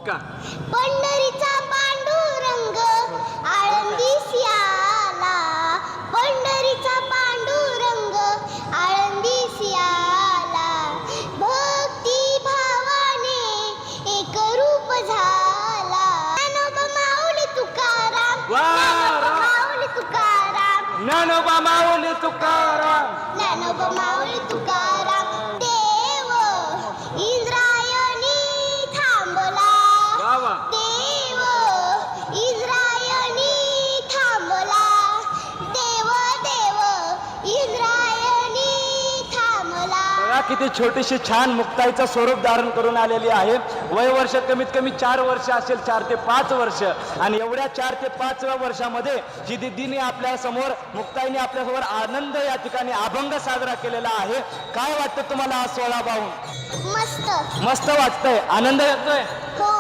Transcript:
का पंढरीचा पांडुरंग आळंदीसी आला, पंढरीचा पांडुरंग आळंदीसी आला, भक्ती भावाने एक रूप झाला. ज्ञानोबा माऊली तुकाराम, ज्ञानोबा माऊली तुकाराम, ज्ञानोबा माऊली तुकाराम, ज्ञानोबा माऊली तुकाराम. देव इंद्रायणी थांबला, वा वा. देव इंद्रायणी थांबला, देव देव इंद्रायणी थांबला. बघा किती छोटीशी छान मुक्ताईचं स्वरूप धारण करून आलेली आहे. वय वर्ष कमीत कमी 4 वर्ष असेल, 4 ते 5 वर्ष. आणि एवढ्या 4 ते 5 वर्षामध्ये जी दिदीने आपल्या समोर, मुक्ताईने आपल्यासमोर आनंद या ठिकाणी अभंग साजरा केलेला आहे. काय वाटतं तुम्हाला हा सोहळा पाहून? मस्त. मस्त वाटतंय, आनंद येतोय. हो.